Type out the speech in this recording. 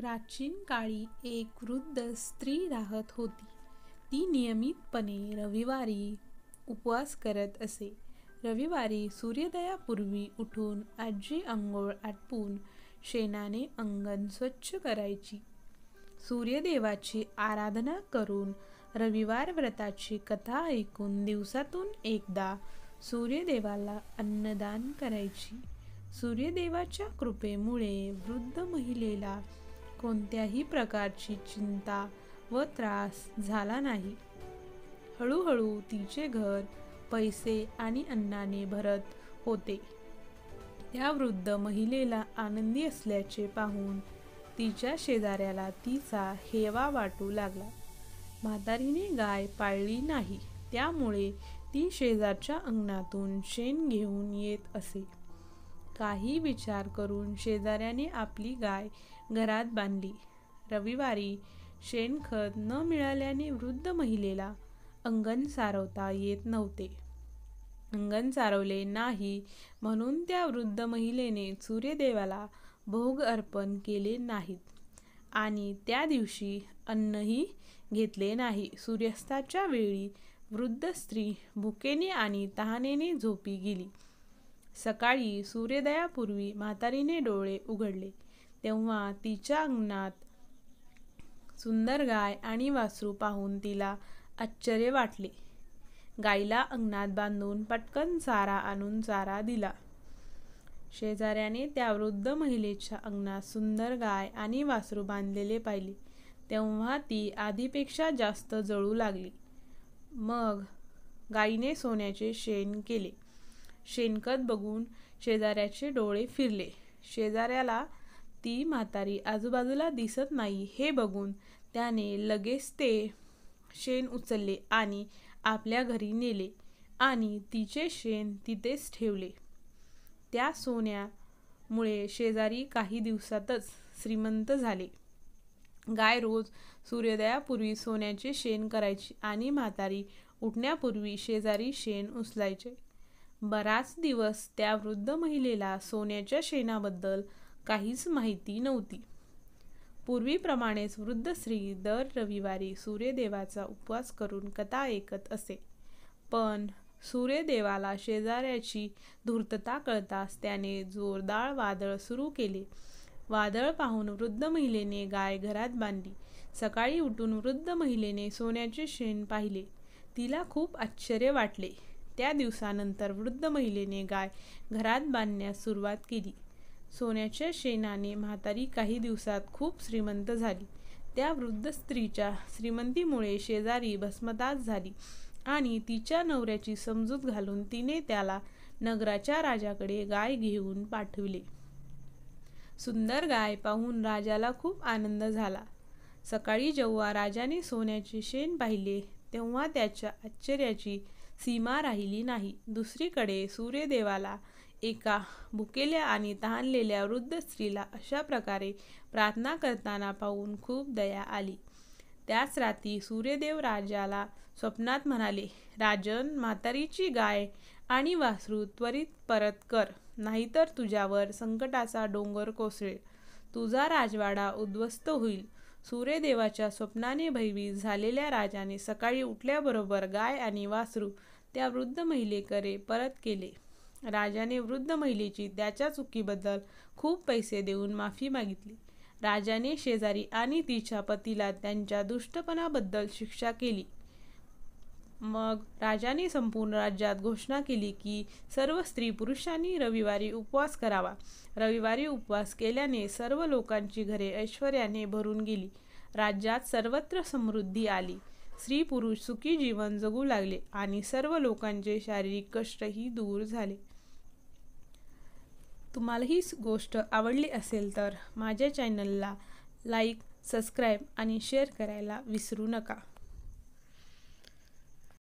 प्राचीन काळी एक वृद्ध स्त्री राहत होती. ती नियमितपणे रविवारी उपवास करत असे. रविवारी सूर्योदयापूर्वी उठून आजी अंघोळ आटपून शेणाने अंगण स्वच्छ करायची. सूर्यदेवाची आराधना करून रविवार व्रताची कथा ऐकून दिवसातून एकदा सूर्यदेवाला अन्नदान करायची. सूर्यदेवाच्या कृपेमुळे वृद्ध महिलेला कोणत्याही प्रकारची चिंता व त्रास झाला नाही. हळूहळू तिचे घर पैसे आणि अन्नाने भरत होते. त्या वृद्ध महिलेला आनंदी असल्याचे पाहून तिच्या शेजाऱ्याला तिचा हेवा वाटू लागला. म्हातारीने गाय पाळली नाही, त्यामुळे ती शेजारच्या अंगणातून शेण घेऊन येत असे. काही विचार करून शेजाऱ्याने आपली गाय घरात बांधली. रविवारी शेणखत न मिळाल्याने वृद्ध महिलेला अंगण सारवता येत नव्हते. अंगण सारवले नाही म्हणून त्या वृद्ध महिलेने सूर्यदेवाला भोग अर्पण केले नाहीत आणि त्या दिवशी अन्नही घेतले नाही. सूर्यास्ताच्या वेळी वृद्ध स्त्री भुकेने आणि तहानेने झोपी गेली. सकाळी सूर्योदयापूर्वी म्हातारीने डोळे उघडले तेव्हा तिच्या अंगणात सुंदर गाय आणि वासरू पाहून तिला आश्चर्य वाटले. गाईला अंगणात बांधून पटकन चारा आणून चारा दिला. शेजाऱ्याने त्या वृद्ध महिलेच्या अंगणात सुंदर गाय आणि वासरू बांधलेले पाहिले तेव्हा ती आधीपेक्षा जास्त जळू लागली. मग गाईने सोन्याचे शेण केले. शेणखत बघून शेजाऱ्याचे डोळे फिरले. शेजाऱ्याला ती म्हातारी आजूबाजूला दिसत नाही हे बघून त्याने लगेच ते शेण उचलले आणि आपल्या घरी नेले आणि तिचे शेण तिथेच ठेवले. त्या सोन्यामुळे शेजारी काही दिवसातच श्रीमंत झाले. गाय रोज सूर्योदयापूर्वी सोन्याचे शेण करायची आणि म्हातारी उठण्यापूर्वी शेजारी शेण उचलायचे. बराच दिवस त्या वृद्ध महिलेला सोन्याच्या शेणाबद्दल काहीच माहिती नव्हती. पूर्वीप्रमाणेच वृद्ध स्त्री दर रविवारी सूर्यदेवाचा उपवास करून कथा ऐकत असे. पण सूर्यदेवाला शेजाऱ्याची धूर्तता कळताच त्याने जोरदार वादळ सुरू केले. वादळ पाहून वृद्ध महिलेने गाय घरात बांधली. सकाळी उठून वृद्ध महिलेने सोन्याचे शेण पाहिले. तिला खूप आश्चर्य वाटले. त्या दिवसानंतर वृद्ध महिलेने गाय घरात बांधण्यास सुरुवात केली. सोन्याच्या शेणाने म्हातारी काही दिवसात खूप श्रीमंत झाली. त्या वृद्ध स्त्रीच्या श्रीमंतीमुळे शेजारी भस्मसात झाली आणि तिच्या नवऱ्याची समजूत घालून तिने त्याला नगराच्या राजाकडे गाय घेऊन पाठविले. सुंदर गाय पाहून राजाला खूप आनंद झाला. सकाळी जेव्हा राजाने सोन्याचे शेण पाहिले तेव्हा त्याच्या आश्चर्याची सीमा राहिली नाही. दुसरीकडे सूर्यदेवाला एका भुकेल्या आणि तहानलेल्या वृद्ध स्त्रीला अशा प्रकारे प्रार्थना करताना पाहून खूप दया आली. त्याच रात्री सूर्यदेव राजाला स्वप्नात म्हणाले, राजन, म्हातारीची गाय आणि वासरू त्वरित परत कर, नाहीतर तुझ्यावर संकटाचा डोंगर कोसळेल. तुझा राजवाडा उद्ध्वस्त होईल. सूर्यदेवाच्या स्वप्नाने भयभीत झालेल्या राजाने सकाळी उठल्याबरोबर गाय आणि वासरू त्या वृद्ध महिलेकडे परत केले. राजाने वृद्ध महिलेची त्याच्या चुकीबद्दल खूप पैसे देऊन माफी मागितली. राजाने शेजारी आणि तिच्या पतीला त्यांच्या दुष्टपणाबद्दल शिक्षा केली. मग राजाने संपूर्ण राज्यात घोषणा केली की सर्व स्त्री पुरुषांनी रविवारी उपवास करावा. रविवारी उपवास केल्याने सर्व लोकांची घरे ऐश्वर्याने भरून गेली. राज्यात सर्वत्र समृद्धी आली. स्त्री पुरुष सुखी जीवन जगू लागले आणि सर्व लोकांचे शारीरिक कष्टही दूर झाले. तुम्हाला ही गोष्ट आवडली असेल तर माझ्या चॅनलला लाईक, सबस्क्राईब आणि शेअर करायला विसरू नका.